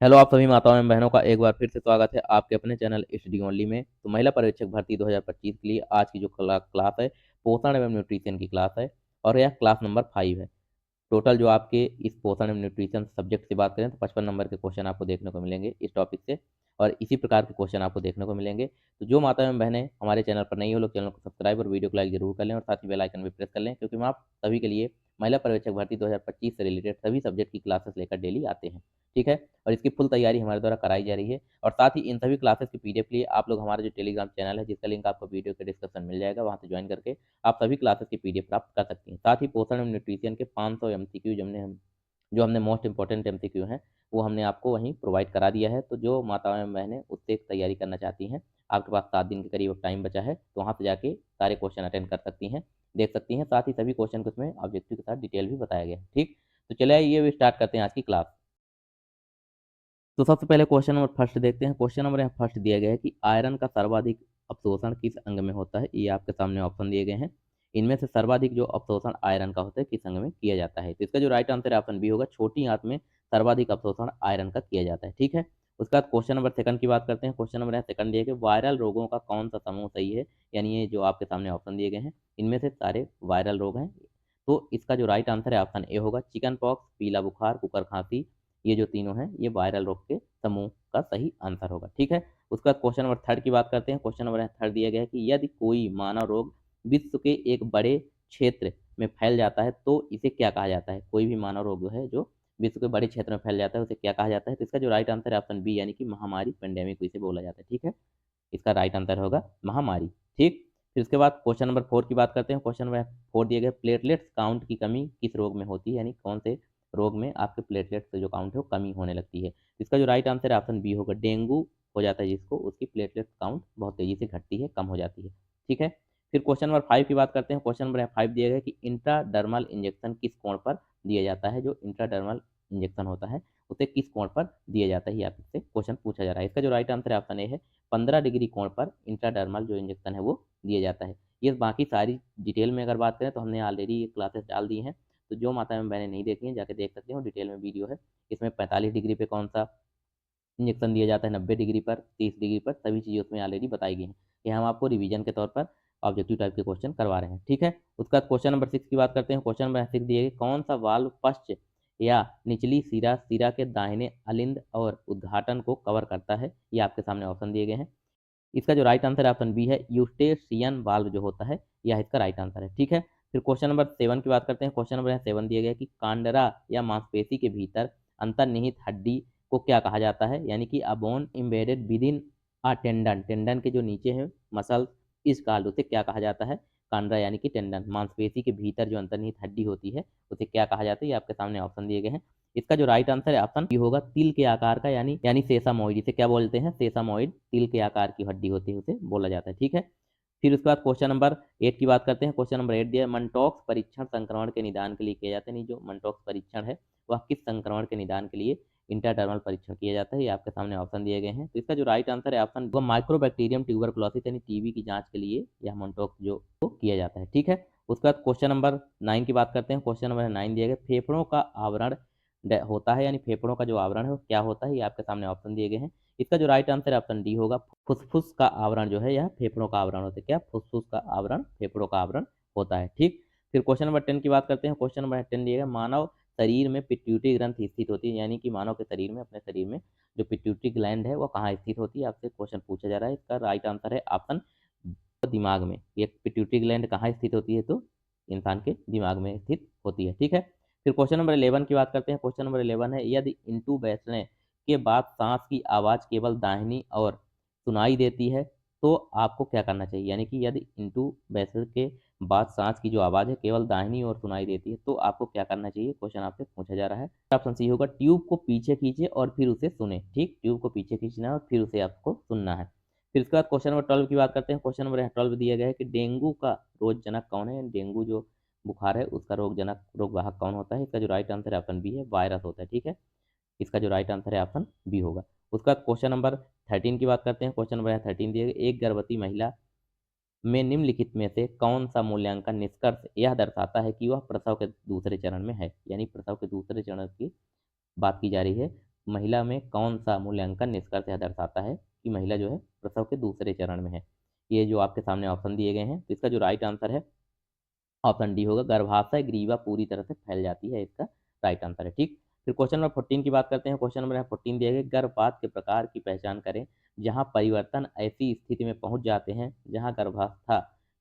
Hello आप सभी माताओं एवं बहनों का एक बार फिर से स्वागत है आपके अपने चैनल स्टडी ओनली में। तो महिला पर्यवेक्षक भर्ती 2025 के लिए आज की जो क्लास है पोषण एवं न्यूट्रिशन की क्लास है और यह क्लास नंबर 5 है। टोटल जो आपके इस पोषण एवं न्यूट्रिशन सब्जेक्ट से बात करें तो 55 नंबर के क्वेश्चन आपको देखने को मिलेंगे इस टॉपिक से और इसी प्रकार के क्वेश्चन आपको देखने को मिलेंगे। तो जो माता एवं बहनें हमारे चैनल पर नहीं हो लोग चैनल को सब्सक्राइब और वीडियो को लाइक जरूर कर लें और साथ ही बेल आइकन भी प्रेस कर लें, क्योंकि हम आप सभी के लिए महिला पर्यवेक्षक भर्ती 2025 से रिलेटेड सभी सब्जेक्ट की क्लासेस लेकर डेली आते हैं। ठीक है, और इसकी फुल तैयारी हमारे द्वारा कराई जा रही है और साथ ही इन सभी क्लासेस की पीडीएफ के लिए आप लोग हमारा जो टेलीग्राम चैनल है जिसका लिंक आपको वीडियो के डिस्क्रिप्शन मिल जाएगा, वहां से ज्वाइन करके आप सभी क्लासेस की पीडीएफ प्राप्त कर सकती हैं। साथ ही पोषण एवं न्यूट्रिशन के 500 एमसीक्यू जो हमने मोस्ट इंपॉर्टेंट एमसीक्यू हैं वो हमने आपको वहीं प्रोवाइड करा दिया है। तो जो माताएं एवं बहनें उससे तैयारी करना चाहती हैं, आपके पास 7 दिन के करीब टाइम बचा है, तो वहाँ से जाके सारे क्वेश्चन अटेंड कर सकती हैं, देख सकती हैं। साथ ही सभी क्वेश्चन को उसमें ऑब्जेक्टिव के साथ डिटेल भी बताया गया है। ठीक, तो चलिए ये भी स्टार्ट करते हैं आज की क्लास। तो सबसे पहले क्वेश्चन नंबर फर्स्ट देखते हैं। क्वेश्चन नंबर यहाँ फर्स्ट दिया गया है कि आयरन का सर्वाधिक अवशोषण किस अंग में होता है। ये आपके सामने ऑप्शन दिए गए हैं। इनमें से सर्वाधिक जो अवशोषण आयरन का होता है किस अंग में किया जाता है। तो इसका जो राइट आंसर है ऑप्शन बी होगा, छोटी आंत में सर्वाधिक अवशोषण आयरन का किया जाता है। ठीक है, उसके बाद क्वेश्चन नंबर सेकंड की बात करते हैं। क्वेश्चन नंबर यहाँ सेकंड दिए गए वायरल रोगों का कौन सा समूह सही है, यानी ये जो आपके सामने ऑप्शन दिए गए हैं इनमें से सारे वायरल रोग हैं। तो इसका जो राइट आंसर है ऑप्शन ए होगा, चिकन पॉक्स, पीला बुखार, कुकर खांसी, ये जो तीनों हैं ये वायरल रोग के समूह का सही आंसर होगा। ठीक है, उसके बाद क्वेश्चन नंबर थर्ड की बात करते हैं। क्वेश्चन नंबर थर्ड दिया गया है कि यदि कोई मानव रोग विश्व के एक बड़े क्षेत्र में फैल जाता है तो इसे क्या कहा जाता है। कोई भी मानव रोग जो है जो विश्व के बड़े क्षेत्र में फैल जाता है उसे क्या कहा जाता है। तो इसका जो राइट आंसर है ऑप्शन बी, यानी कि महामारी, पेंडेमिक इसे बोला जाता है। ठीक है, इसका राइट आंसर होगा महामारी। ठीक, फिर उसके बाद क्वेश्चन नंबर फोर की बात करते हैं। क्वेश्चन नंबर फोर दिए गए प्लेटलेट्स काउंट की कमी किस रोग में होती है, यानी कौन से रोग में आपके प्लेटलेट्स जो काउंट है वो कमी होने लगती है। इसका जो राइट आंसर है ऑप्शन बी होगा, डेंगू हो जाता है जिसको, उसकी प्लेटलेट्स काउंट बहुत तेजी से घटती है, कम हो जाती है। ठीक है, फिर क्वेश्चन नंबर फाइव की बात करते हैं। क्वेश्चन नंबर फाइव दिया गया कि इंट्राडर्मल इंजेक्शन किस कोण पर दिया जाता है। जो इंट्राडर्मल इंजेक्शन होता है उसे किस कोण पर दिया जाता है, ये आपसे क्वेश्चन पूछा जा रहा है। इसका जो राइट आंसर है ऑप्शन ए है, 15 डिग्री कोण पर इंट्राडर्मल जो इंजेक्शन है वो दिया जाता है। ये बाकी सारी डिटेल में अगर बात करें तो हमने ऑलरेडी ये क्लासेस डाल दी हैं, तो जो माता एवं बहनें नहीं देखी हैं जाके देख सकते हो, डिटेल में वीडियो है। इसमें 45 डिग्री पे कौन सा इंजेक्शन दिया जाता है, 90 डिग्री पर, 30 डिग्री पर, सभी चीज़ें उसमें ऑलरेडी बताई गई हैं। ये हम आपको रिवीजन के तौर पर ऑब्जेक्टिव टाइप के क्वेश्चन करवा रहे हैं। ठीक है, उसके बाद क्वेश्चन नंबर सिक्स की बात करते हैं। क्वेश्चन नंबर सिक्स दिए गए कौन सा वाल्व पश्च या निचली सिरा सिरा के दाहिने अलिंद और उद्घाटन को कवर करता है। ये आपके सामने ऑप्शन दिए गए हैं। इसका जो राइट आंसर है ऑप्शन बी है, यूस्टेशियन वाल्व जो होता है यह इसका राइट आंसर है। ठीक है, फिर क्वेश्चन नंबर सेवन की बात करते हैं। क्वेश्चन नंबर सेवन दिया गया कि कांडरा या मांसपेशी के भीतर अंतर्निहित हड्डी को क्या कहा जाता है, यानी कि a bone embedded within a tendon, tendon के जो नीचे है मसल इस काल्ड उसे क्या कहा जाता है। कांडरा यानी कि टेंडन, मांसपेशी के भीतर जो अंतर्निहित हड्डी होती है उसे क्या कहा जाता है, ये आपके सामने ऑप्शन दिए गए हैं। इसका जो राइट आंसर है ऑप्शन बी होगा, तिल के आकार का, यानी यानी सेसामोइड, इसे क्या बोलते हैं, सेसामोइड, तिल के आकार की हड्डी होती है उसे बोला जाता है। ठीक है, फिर उसके बाद क्वेश्चन नंबर एट की बात करते हैं। क्वेश्चन नंबर एट दिया है मंटॉक्स परीक्षण संक्रमण के निदान के लिए किया जाता है। नहीं, जो मंटॉक्स परीक्षण है वह किस संक्रमण के निदान के लिए इंटरडर्मल परीक्षण किया जाता है, ये आपके सामने ऑप्शन दिए गए हैं। तो इसका जो राइट आंसर है ऑप्शन माइक्रोबैक्टीरियम ट्यूबरकुलोसिस यानी टीबी की जांच के लिए यह मंटॉक्स जो वो किया जाता है। ठीक है, उसके बाद क्वेश्चन नंबर नाइन की बात करते हैं। क्वेश्चन नंबर नाइन दिया गया फेफड़ों का आवरण होता है, यानी फेफड़ों का जो आवरण है वो क्या होता है, ये आपके सामने ऑप्शन दिए गए हैं। इसका जो राइट आंसर है ऑप्शन डी होगा, फुसफुस का आवरण जो है यह फेफड़ों का आवरण होता है। क्या, फुसफुस का आवरण फेफड़ों का आवरण होता है। ठीक, फिर क्वेश्चन नंबर टेन की बात करते हैं। क्वेश्चन नंबर टेन दिएगा मानव शरीर में पिट्यूटरी ग्रंथि स्थित होती है, यानी कि मानव के शरीर में, अपने शरीर में जो पिट्यूटरी ग्लैंड है वो कहाँ स्थित होती है, आपसे क्वेश्चन पूछा जा रहा है। इसका राइट आंसर है ऑप्शन दिमाग में। ये पिट्यूटरी ग्लैंड कहाँ स्थित होती है, तो इंसान के दिमाग में स्थित होती है। ठीक है, फिर क्वेश्चन नंबर 11 की बात करते हैं। क्वेश्चन नंबर 11 है यदि इंटू बैठने के बाद सांस की आवाज़ केवल दाहिनी और सुनाई देती है तो आपको क्या करना चाहिए, यानी कि यदि इंटू बैठने के बाद सांस की जो आवाज़ है केवल दाहिनी और सुनाई देती है तो आपको क्या करना चाहिए, क्वेश्चन आपसे पूछा जा रहा है। ऑप्शन सी होगा, ट्यूब को पीछे खींचे और फिर उसे सुने। ठीक, ट्यूब को पीछे खींचना है और फिर उसे आपको सुनना है। फिर इसके बाद क्वेश्चन नंबर 12 की बात करते हैं। क्वेश्चन नंबर 12 दिया गया है कि डेंगू का रोगजनक कौन है, डेंगू जो बुखार है उसका रोगजनक रोगवाहक कौन होता है। इसका जो राइट आंसर है ऑप्शन बी है, वायरस होता है। ठीक है, इसका जो राइट आंसर है ऑप्शन बी होगा। उसका क्वेश्चन नंबर 13 की बात करते हैं। क्वेश्चन नंबर 13 दिया गया, एक गर्भवती महिला में निम्नलिखित में से कौन सा मूल्यांकन निष्कर्ष यह दर्शाता है कि वह प्रसव के दूसरे चरण में है, यानी प्रसव के दूसरे चरण की बात की जा रही है महिला में कौन सा मूल्यांकन निष्कर्ष यह दर्शाता है कि महिला जो है प्रसव के दूसरे चरण में है। ये जो आपके सामने ऑप्शन दिए गए हैं, तो इसका जो राइट आंसर है ऑप्शन डी होगा, गर्भाशय ग्रीवा पूरी तरह से फैल जाती है, इसका राइट आंसर है। ठीक, फिर क्वेश्चन नंबर 14 की बात करते हैं। क्वेश्चन नंबर 14 दिया गया, गर्भपात के प्रकार की पहचान करें जहां परिवर्तन ऐसी स्थिति में पहुंच जाते हैं जहां गर्भावस्था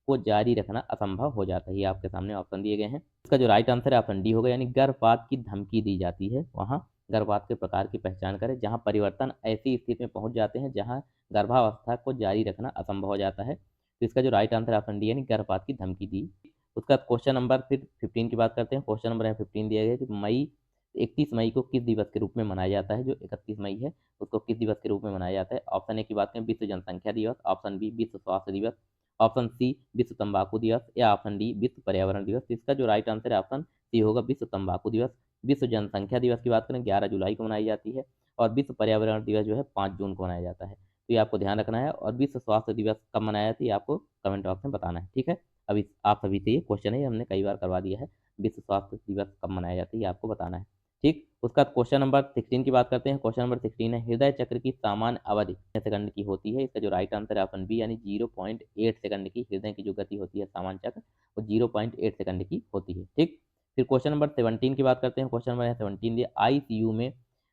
को जारी रखना असंभव हो जाता है। ये आपके सामने ऑप्शन दिए गए हैं। इसका जो राइट आंसर है ऑप्शन डी होगा, यानी गर्भपात की धमकी दी जाती है वहां गर्भपात के प्रकार की पहचान करें जहां परिवर्तन ऐसी स्थिति में पहुंच जाते हैं जहां गर्भावस्था को जारी रखना असंभव हो जाता है। तो इसका जो राइट आंसर है ऑप्शन डी, यानी गर्भपात की धमकी दी। उसका क्वेश्चन नंबर फिर 15 की बात करते हैं। क्वेश्चन नंबर है 15 दिया गया कि मई 31 मई को किस दिवस के रूप में मनाया जाता है। जो 31 मई है उसको किस दिवस के रूप में मनाया जाता है। ऑप्शन ए की बात करें, विश्व जनसंख्या दिवस, ऑप्शन बी विश्व स्वास्थ्य दिवस, ऑप्शन सी विश्व तंबाकू दिवस, या ऑप्शन डी विश्व पर्यावरण दिवस। इसका जो राइट आंसर है ऑप्शन सी होगा, विश्व तंबाकू दिवस। विश्व जनसंख्या दिवस की बात करें 11 जुलाई को मनाई जाती है, और विश्व पर्यावरण दिवस जो है 5 जून को मनाया जाता है। तो ये आपको ध्यान रखना है, और विश्व स्वास्थ्य दिवस कब मनाया जाता है ये आपको कमेंट बॉक्स में बताना है। ठीक है, अभी आप सभी से ये क्वेश्चन है, हमने कई बार करवा दिया है। विश्व स्वास्थ्य दिवस कब मनाया जाता है ये आपको बताना है। ठीक, उसका क्वेश्चन नंबर 16 की बात करते हैं। क्वेश्चन नंबर 16 है, हृदय चक्र की सामान्य अवधि कितने सेकंड की होती है। इसका जो राइट आंसर है ऑप्शन बी, यानी 0.8 सेकंड की हृदय की जो गति होती है सामान्य चक्र, वो 0.8 सेकंड की होती है। ठीक, फिर क्वेश्चन नंबर 17 की बात करते हैं। क्वेश्चन नंबर 17 दिया, आईसीयू में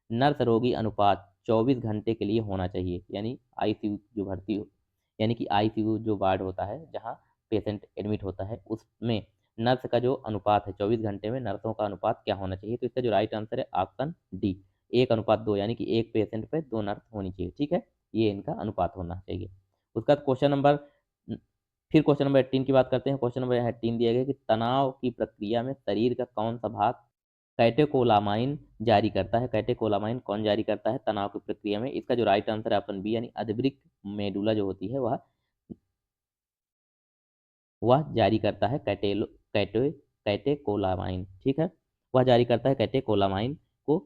नर्स रोगी अनुपात 24 घंटे के लिए होना चाहिए। यानी आईसीयू जो भर्ती हो, यानी कि आईसीयू जो वार्ड होता है जहाँ पेशेंट एडमिट होता है, उसमें नर्स का जो अनुपात है 24 घंटे में नर्सों का अनुपात क्या होना चाहिए। तो इसका जो राइट आंसर है ऑप्शन डी, 1:2, यानी कि एक पेशेंट पे 2 नर्स होनी चाहिए। ठीक है, ये इनका अनुपात होना चाहिए। उसका क्वेश्चन नंबर फिर क्वेश्चन नंबर 18 की बात करते हैं। क्वेश्चन नंबर 18 दिया गया कि तनाव की प्रक्रिया में शरीर का कौन सा भाग कैटेकोलामाइन जारी करता है। कैटेकोलामाइन कौन जारी करता है तनाव की प्रक्रिया में। इसका जो राइट आंसर है ऑप्शन बी, यानी अधिवृक्क मेडुला जो होती है वह जारी करता है कैटेकोलामाइन। ठीक है, वह जारी करता है कैटेकोलामाइन को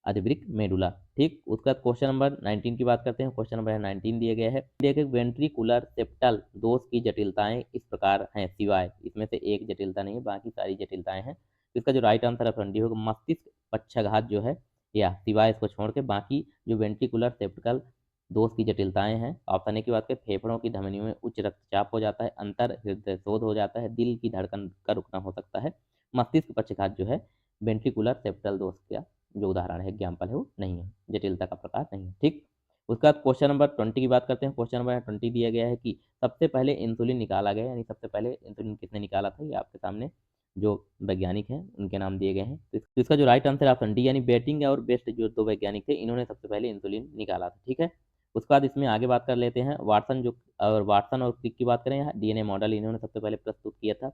अधिवृक्क मेडुला। ठीक, उसका क्वेश्चन नंबर 19 की बात करते हैं। क्वेश्चन नंबर 19 दिया गया है, देखिए वेंट्रिकुलर सेप्टल दोष की जटिलताएं इस प्रकार हैं, सिवाय इसमें से एक जटिलता नहीं है, बाकी सारी जटिलताएं हैं। तो इसका जो राइट आंसर ऑप्शन डी होगा, मस्तिष्क पक्षाघात जो है, या सिवाय इसको छोड़ के बाकी जो वेंट्रिकुलर सेप्टिकल दोष की जटिलताएं हैं। ऑप्शन ए की बात करें, फेफड़ों की धमनियों में उच्च रक्तचाप हो जाता है, अंतर हृदय शोध हो जाता है, दिल की धड़कन का रुकना हो सकता है। मस्तिष्क पक्षाघात जो है वेंट्रिकुलर सेप्टल दोष का जो उदाहरण है, एग्जाम्पल है, वो नहीं है, जटिलता का प्रकार नहीं है। ठीक, उसके बाद क्वेश्चन नंबर 20 की बात करते हैं। क्वेश्चन नंबर 20 दिया गया है कि सबसे पहले इंसुलिन निकाला गया, यानी सबसे पहले इंसुलिन किसने निकाला था। ये आपके सामने जो वैज्ञानिक हैं उनके नाम दिए गए हैं। तो इसका जो राइट आंसर है ऑप्शन डी, यानी बेटिंग और बेस्ट जो दो वैज्ञानिक थे, इन्होंने सबसे पहले इंसुलिन निकाला था। ठीक है, उसके बाद इसमें आगे बात कर लेते हैं वाटसन और क्रिक की बात करें, यहाँ डीएनए मॉडल इन्होंने सबसे पहले प्रस्तुत किया था।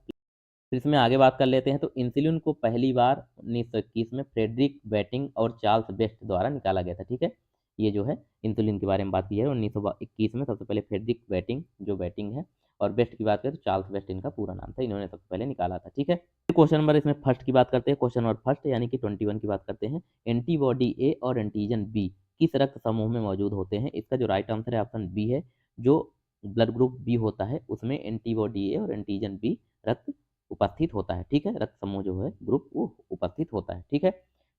फिर इसमें आगे बात कर लेते हैं, तो इंसुलिन को पहली बार 1921 में फ्रेडरिक बेटिंग और चार्ल्स बेस्ट द्वारा निकाला गया था। ठीक है, ये जो है इंसुलिन के बारे में बात की है 1921 में सबसे पहले फ्रेडरिक बेटिंग जो बेटिंग है, और बेस्ट की बात करें तो चार्ल्स बेस्ट इनका पूरा नाम था, इन्होंने सबसे पहले निकाला था। ठीक है, क्वेश्चन नंबर इसमें फर्स्ट की बात करते हैं। क्वेश्चन नंबर फर्स्ट यानी कि 21 की बात करते हैं, एंटीबॉडी ए और एंटीजन बी किस रक्त समूह में मौजूद होते हैं। इसका जो राइट आंसर है ऑप्शन बी है, जो ब्लड ग्रुप बी होता है उसमें एंटीबॉडी ए और एंटीजन बी रक्त उपस्थित होता है। ठीक है, रक्त समूह जो है ग्रुप वो उपस्थित होता है। ठीक है,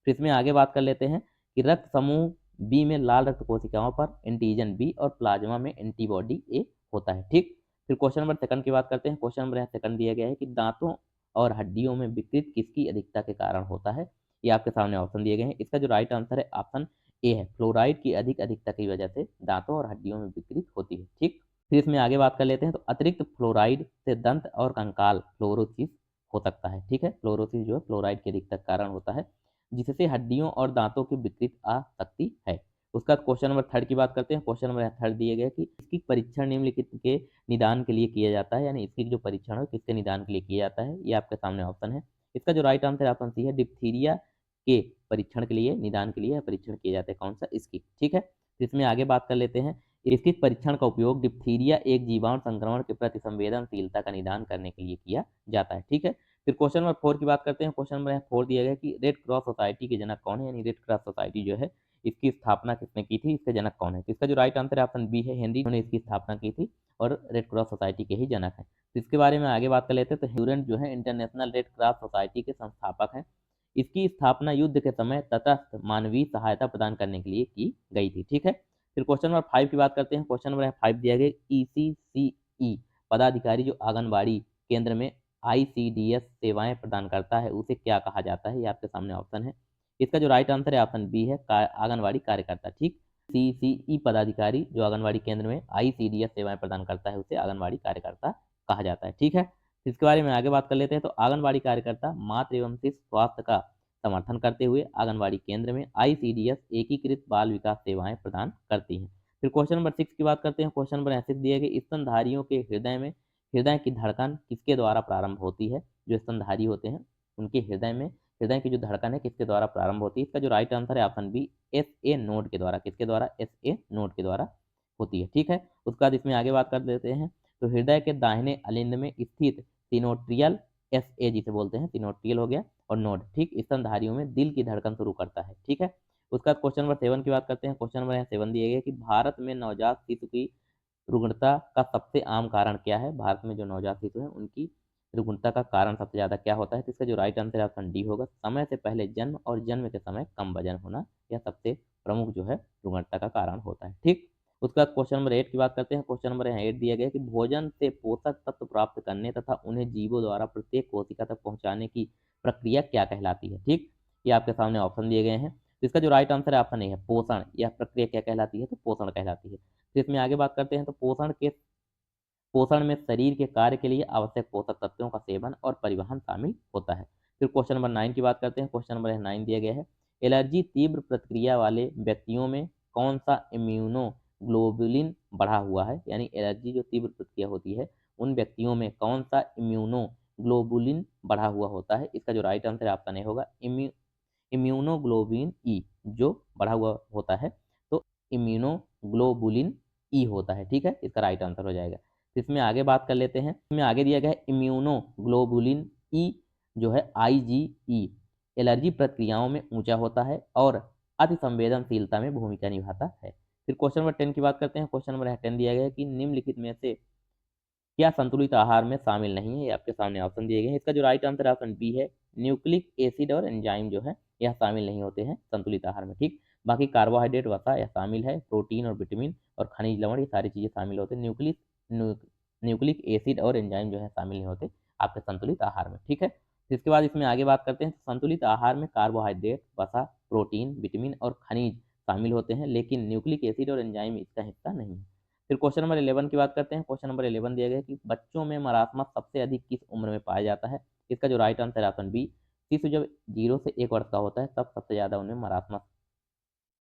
फिर इसमें आगे बात कर लेते हैं कि रक्त समूह बी में लाल रक्त कोशिकाओं पर एंटीजन बी और प्लाज्मा में एंटीबॉडी ए होता है। ठीक, फिर क्वेश्चन नंबर सेकंड की बात करते हैं। क्वेश्चन नंबर सेकंड दिया गया है कि दांतों और हड्डियों में विकृत किसकी अधिकता के कारण होता है। ये आपके सामने ऑप्शन दिए गए हैं। इसका जो राइट आंसर है ऑप्शन ए है, फ्लोराइड की अधिक अधिकता की वजह से दांतों और हड्डियों में विकृत होती है। ठीक, फिर इसमें आगे बात कर लेते हैं, तो अतिरिक्त फ्लोराइड से दंत और कंकाल फ्लोरोसिस हो सकता है। ठीक है, फ्लोरोसिस जो है फ्लोराइड के अधिकता कारण होता है, जिससे हड्डियों और दांतों की विकृत आ सकती है। उसका क्वेश्चन नंबर थर्ड की बात करते हैं। क्वेश्चन नंबर थर्ड दिए गए कि इसकी परीक्षण निम्नलिखित के निदान के लिए किया जाता है, यानी इसकी जो परीक्षण है किसके निदान के लिए किया जाता है, ये आपके सामने ऑप्शन है। इसका जो राइट आंसर ऑप्शन सी है, डिप्थीरिया के परीक्षण के लिए निदान के लिए परीक्षण किए जाते हैं। कौन सा, इसकी। ठीक है, इसमें आगे बात कर लेते हैं, इसकी परीक्षण का उपयोग डिप्थीरिया एक जीवाणु संक्रमण के प्रति संवेदनशीलता का निदान करने के लिए किया जाता है। ठीक है, फिर क्वेश्चन नंबर 4 की बात करते हैं। क्वेश्चन नंबर 4 दिया गया कि रेड क्रॉस सोसाइटी के जनक कौन है, यानी रेड क्रॉस सोसाइटी जो है इसकी स्थापना किसने की थी, इसके जनक कौन है। तो इसका जो राइट आंसर है ऑप्शन बी है, हेनरी ने इसकी स्थापना की थी और रेड क्रॉस सोसाइटी के ही जनक है। तो इसके बारे में आगे बात कर लेते हैं, तो ह्यूरेंट जो है इंटरनेशनल रेड क्रॉस सोसाइटी के संस्थापक हैं। इसकी स्थापना युद्ध के समय तटस्थ मानवीय सहायता प्रदान करने के लिए की गई थी। ठीक है, फिर क्वेश्चन नंबर 5 की बात करते हैं। क्वेश्चन नंबर 5 दिया गया ईसीसीई पदाधिकारी जो आंगनबाड़ी केंद्र में आईसीडीएस सेवाएं प्रदान करता है उसे क्या कहा जाता है, ये आपके सामने ऑप्शन है। इसका जो राइट आंसर है ऑप्शन बी है, आंगनबाड़ी कार्यकर्ता। ठीक, सीसीई पदाधिकारी जो आंगनबाड़ी केंद्र में आईसीडीएस सेवाएं प्रदान करता है उसे आंगनबाड़ी कार्यकर्ता कहा जाता है। ठीक है, इसके बारे में आगे बात कर लेते हैं। तो आंगनबाड़ी कार्यकर्ता मातृ एवं शिशु स्वास्थ्य का समर्थन करते हुए आंगनबाड़ी केंद्र में आईसीडीएस एकीकृत बाल विकास सेवाएं प्रदान करती हैं। फिर क्वेश्चन नंबर 6 की बात करते हैं। क्वेश्चन नंबर 6 दिए गए स्तनधारियों के हृदय की धड़कन किसके द्वारा प्रारंभ होती है। जो स्तनधारी होते हैं उनके हृदय की जो धड़कन है किसके द्वारा प्रारंभ होती है। इसका जो राइट आंसर है option B as a node के द्वारा। किसके द्वारा? एस ए नोड के द्वारा होती है। ठीक है, उसके बाद इसमें आगे बात कर देते हैं। तो हृदय के दाहिने अलिंद में स्थित सिनोट्रियल, एस ए जिसे बोलते हैं, सिनोट्रियल हो गया, और नोड ठीक स्तनधारियों में दिल की धड़कन शुरू करता है। ठीक है, उसका क्वेश्चन नंबर 7 की बात करते हैं। क्वेश्चन नंबर 7 दिए गए कि भारत में नवजात शिशु की रुग्णता का सबसे आम कारण क्या है। भारत में जो नवजात शिशु है उनकी रुग्णता का कारण सबसे ज्यादा क्या होता है। तो इसका जो राइट आंसर है ऑप्शन डी होगा, समय से पहले जन्म और जन्म के समय कम वजन होना, यह सबसे प्रमुख जो है रुग्णता का कारण होता है। ठीक, उसके बाद क्वेश्चन नंबर 8 की बात करते हैं। क्वेश्चन नंबर 8 दिया गया कि भोजन से पोषक तत्व प्राप्त करने तथा उन्हें जीवों द्वारा प्रत्येक कोशिका तक पहुंचाने की प्रक्रिया क्या कहलाती है। ठीक, ये आपके सामने ऑप्शन दिए गए हैं। तो इसका जो राइट आंसर है ऑप्शन ए है, पोषण। यह प्रक्रिया क्या कहलाती है? तो पोषण कहलाती है। तो इसमें आगे बात करते हैं। तो पोषण में शरीर के कार्य के लिए आवश्यक पोषक तत्वों का सेवन और परिवहन शामिल होता है। फिर क्वेश्चन नंबर 9 की बात करते हैं। क्वेश्चन नंबर 9 दिया गया है, एलर्जी तीव्र प्रतिक्रिया वाले व्यक्तियों में कौन सा इम्यूनोग्लोबुलिन बढ़ा हुआ है। यानी एलर्जी जो तीव्र प्रतिक्रिया होती है उन व्यक्तियों में कौन सा इम्यूनोग्लोबुलिन बढ़ा हुआ होता है। इसका जो राइट आंसर आपका नहीं होगा, इम्यूनोग्लोबुलिन ई जो बढ़ा हुआ होता है, तो इम्यूनोग्लोबुलिन ई होता है। ठीक है, इसका राइट आंसर हो जाएगा। तो इसमें आगे बात कर लेते हैं। इसमें आगे दिया गया है इम्यूनोग्लोबुलिन ई जो है आईजीई एलर्जी प्रक्रियाओं में ऊंचा होता है और अति संवेदनशीलता में भूमिका निभाता है। फिर क्वेश्चन नंबर 10 की बात करते हैं। क्वेश्चन नंबर 10 दिया गया है कि निम्नलिखित में से क्या संतुलित आहार में शामिल नहीं है। ये आपके सामने ऑप्शन दिए गए हैं। इसका जो राइट आंसर ऑप्शन बी है, न्यूक्लिक एसिड और एंजाइम जो है यह शामिल नहीं होते हैं संतुलित आहार में। ठीक, बाकी कार्बोहाइड्रेट, वसा यह शामिल है, प्रोटीन और विटामिन और खनिज लवण ये सारी चीजें शामिल होते हैं। न्यूक्लिक एसिड और एंजाइम जो है शामिल नहीं होते आपके संतुलित आहार में। ठीक है, इसके बाद इसमें आगे बात करते हैं। संतुलित आहार में कार्बोहाइड्रेट, वसा, प्रोटीन, विटामिन और खनिज शामिल होते हैं, लेकिन न्यूक्लिक एसिड और एंजाइम इसका हिस्सा नहीं है। फिर क्वेश्चन नंबर 11 की बात करते हैं। क्वेश्चन नंबर 11 दिया गया है कि बच्चों में मरासमस सबसे अधिक किस उम्र में पाया जाता है। इसका जो राइट आंसर है ऑप्शन बी, शिशु जब 0 से 1 वर्ष का होता है तब सबसे ज्यादा उनमें मरासमस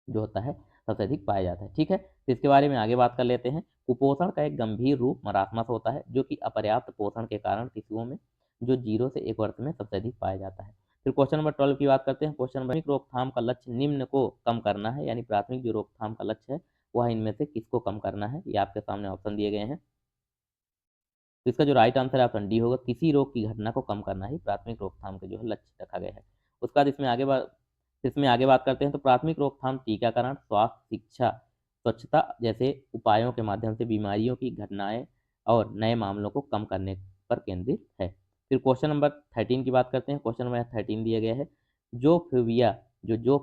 जो होता है सबसे अधिक पाया जाता है। ठीक है, तो इसके बारे में आगे बात कर लेते हैं। कुपोषण का एक गंभीर रूप मरासमस होता है जो कि अपर्याप्त पोषण के कारण शिशुओं में जो 0 से 1 वर्ष में सबसे अधिक पाया जाता है। फिर क्वेश्चन नंबर 12 की बात करते हैं। क्वेश्चन नंबर, प्राथमिक रोकथाम का लक्ष्य निम्न को कम करना है। यानी प्राथमिक जो रोकथाम का लक्ष्य है वह इनमें से किसको कम करना है। ये आपके सामने ऑप्शन दिए गए हैं। तो इसका जो राइट आंसर है ऑप्शन डी होगा, किसी रोग की घटना को कम करना ही प्राथमिक रोकथाम के जो है लक्ष्य रखा गया है। उसके बाद इसमें आगे बात करते हैं। तो प्राथमिक रोकथाम टीकाकरण, स्वास्थ्य, शिक्षा, स्वच्छता जैसे उपायों के माध्यम से बीमारियों की घटनाएं और नए मामलों को कम करने पर केंद्रित है। फिर क्वेश्चन नंबर 13 की बात करते हैं। क्वेश्चन नंबर 13 दिया गया है, जो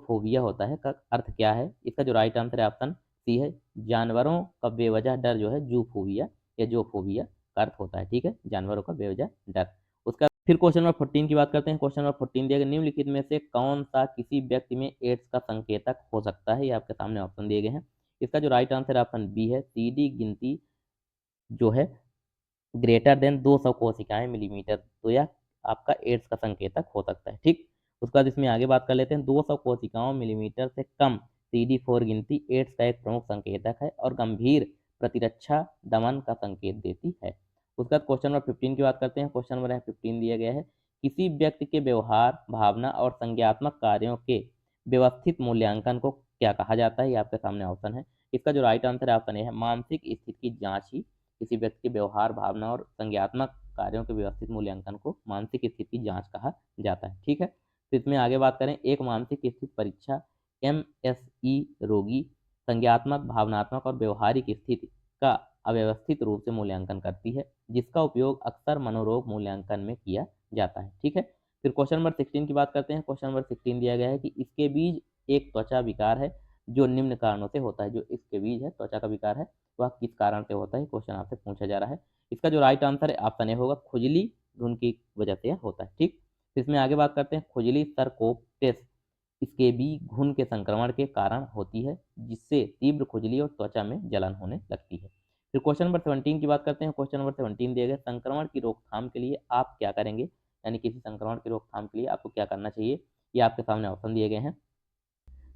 फोबिया होता है का अर्थ क्या है। इसका जो राइट आंसर है ऑप्शन सी है, जानवरों का बेवजह डर जो है जूफोबिया या जोफोबिया का अर्थ होता है। ठीक है, जानवरों का बेवजह डर। उसका फिर क्वेश्चन नंबर 14 की बात करते हैं। क्वेश्चन नंबर 14 दिया गया, निम्नलिखित में से कौन सा किसी व्यक्ति में एड्स का संकेतक हो सकता है। ये आपके सामने ऑप्शन दिए गए हैं। इसका जो राइट आंसर ऑप्शन बी है, सीडी गिनती जो है ग्रेटर देन 200 कोशिकाएं मिलीमीटर, तो यह आपका एड्स का संकेतक हो सकता है। ठीक, उसके बाद इसमें आगे बात कर लेते हैं। 200 कोशिकाओं मिलीमीटर से कम CD4 गिनती एड्स का एक प्रमुख संकेतक है और गंभीर प्रतिरक्षा दमन का संकेत देती है। उसके बाद क्वेश्चन नंबर 15 की बात करते हैं। क्वेश्चन नंबर 15 दिया गया है, किसी व्यक्ति के व्यवहार, भावना और संज्ञात्मक कार्यों के व्यवस्थित मूल्यांकन को क्या कहा जाता है। ये आपके सामने ऑप्शन है। इसका जो राइट आंसर है ऑप्शन ए है, मानसिक स्थिति की जांच ही किसी व्यक्ति के व्यवहार, भावना और संज्ञात्मक कार्यों के व्यवस्थित मूल्यांकन को मानसिक स्थिति की जांच कहा जाता है। ठीक है, तो इसमें आगे बात करें, एक मानसिक स्थिति परीक्षा MSE रोगी संज्ञात्मक, भावनात्मक और व्यवहारिक स्थिति का अव्यवस्थित रूप से मूल्यांकन करती है, जिसका उपयोग अक्सर मनोरोग मूल्यांकन में किया जाता है। ठीक है, फिर क्वेश्चन नंबर 16 की बात करते हैं। क्वेश्चन नंबर 16 दिया गया है कि इसके बीज एक त्वचा विकार है जो निम्न कारणों से होता है। जो इसके बीज है त्वचा का विकार है वह किस कारण से होता है, क्वेश्चन आपसे पूछा जा रहा है। इसका जो राइट आंसर है ऑप्शन ए होगा, खुजली घुन की वजह से होता है। ठीक, इसमें आगे बात करते हैं। खुजली सरकोप्टेस स्केबी घुन के संक्रमण के कारण होती है जिससे तीव्र खुजली और त्वचा में जलन होने लगती है। फिर क्वेश्चन नंबर 17 की बात करते हैं। क्वेश्चन नंबर 17 दिया गया, संक्रमण की रोकथाम के लिए आप क्या करेंगे, यानी किसी संक्रमण की रोकथाम के लिए आपको क्या करना चाहिए, ये आपके सामने ऑप्शन दिए गए हैं।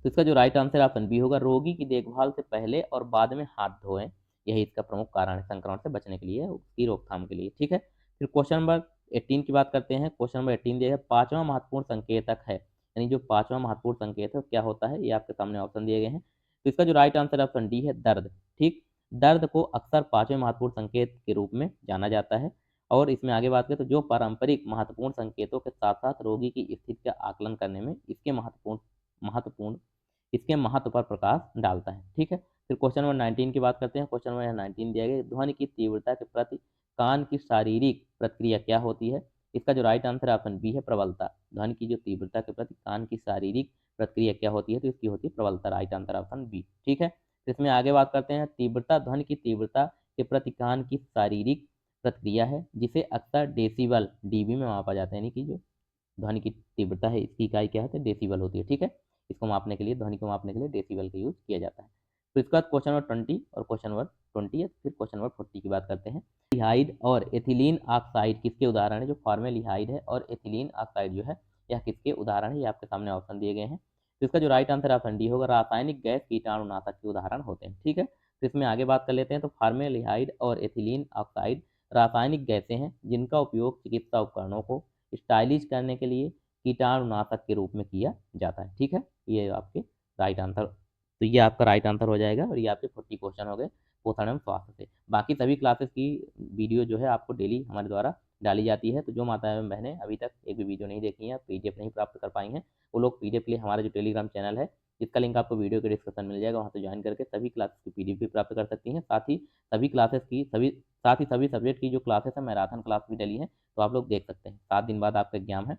तो इसका जो राइट आंसर ऑप्शन बी होगा, रोगी की देखभाल से पहले और बाद में हाथ धोएं। यही इसका प्रमुख कारण है संक्रमण से बचने के लिए, उसकी रोकथाम के लिए। ठीक है, फिर क्वेश्चन नंबर 18 की बात करते हैं। क्वेश्चन नंबर 18 दिया है, पांचवा महत्वपूर्ण संकेतक है, यानी जो पांचवा महत्वपूर्ण संकेत है क्या होता है, ये आपके सामने ऑप्शन दिए गए हैं। तो इसका जो राइट आंसर ऑप्शन डी है, दर्द। ठीक, दर्द को अक्सर पांचवें महत्वपूर्ण संकेत के रूप में जाना जाता है। और इसमें आगे बात करें तो जो पारंपरिक महत्वपूर्ण संकेतों के साथ साथ रोगी की स्थिति का आकलन करने में महत्वपूर्ण इसके महत्व पर प्रकाश डालता है। ठीक है, फिर क्वेश्चन नंबर 19 की बात करते हैं। क्वेश्चन नंबर 19 दिया गया, ध्वनि की तीव्रता के प्रति कान की शारीरिक प्रतिक्रिया क्या होती है। इसका जो राइट आंसर ऑप्शन बी है, प्रबलता। ध्वनि की जो तीव्रता के प्रति कान की शारीरिक प्रतिक्रिया क्या होती है, तो इसकी होती है प्रबलता। Right answer option B. ठीक है, तो इसमें आगे बात करते हैं। तीव्रता ध्वनि की तीव्रता के प्रति कान की शारीरिक प्रतिक्रिया है जिसे अक्सर डेसिबल डीबी में मापा जाता है, यानी कि जो ध्वनि की तीव्रता है इसकी इकाई क्या है, डेसिबल होती है। ठीक है, इसको मापने के लिए, ध्वनि को मापने के लिए डेसिबल का यूज किया जाता है। तो इसके बाद क्वेश्चन नंबर 20 और क्वेश्चन नंबर 20 है, फिर क्वेश्चन नंबर 40 की बात करते हैं। लिहाइड और एथिलीन ऑक्साइड किसके उदाहरण है। जो फॉर्मेलिहाइड है और एथिलीन ऑक्साइड जो है यह किसके उदाहरण है, ये आपके सामने ऑप्शन दिए गए हैं। तो इसका जो राइट आंसर ऑप्शन डी होगा, रासायनिक गैस कीटाणुनाशक के उदाहरण होते हैं। ठीक है, तो इसमें आगे बात कर लेते हैं। तो फॉर्मेलिहाइड और एथिलीन ऑक्साइड रासायनिक गैसें हैं जिनका उपयोग चिकित्सा उपकरणों को स्टाइलिश करने के लिए कीटाणुनाशक के रूप में किया जाता है। ठीक है, ये आपके राइट आंसर, तो ये आपका राइट आंसर हो जाएगा और ये आपके 40 क्वेश्चन हो गए पोषण एवं स्वास्थ्य से। बाकी सभी क्लासेस की वीडियो जो है आपको डेली हमारे द्वारा डाली जाती है। तो जो माताएं एवं बहनें अभी तक एक भी वीडियो नहीं देखी हैं, पीडीएफ नहीं प्राप्त कर पाई हैं, वो लोग पीडीएफ के लिए हमारा जो टेलीग्राम चैनल है जिसका लिंक आपको वीडियो के डिस्क्रिप्शन मिल जाएगा, वहाँ से ज्वाइन करके सभी क्लासेस की पीडीएफ भी प्राप्त कर सकती हैं। साथ ही सभी सब्जेक्ट की जो क्लासेस है मैराथन क्लास भी डली है, तो आप लोग देख सकते हैं। 7 दिन बाद आपका एग्जाम है।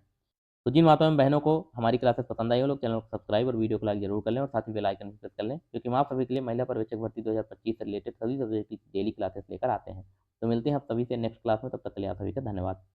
तो जिन माताओं एवं बहनों को हमारी क्लासेस पसंद आई हो, लोग चैनल को सब्सक्राइब और वीडियो को लाइक जरूर कर लें और साथ ही बेल आइकन प्रेस कर लें, क्योंकि हम आप सभी के लिए महिला पर्यवेक्षक भर्ती 2025 से रिलेटेड सभी सब्जेक्ट की डेली क्लासेस लेकर आते हैं। तो मिलते हैं आप सभी से नेक्स्ट क्लास में, तब तक के लिए आप सभी का धन्यवाद।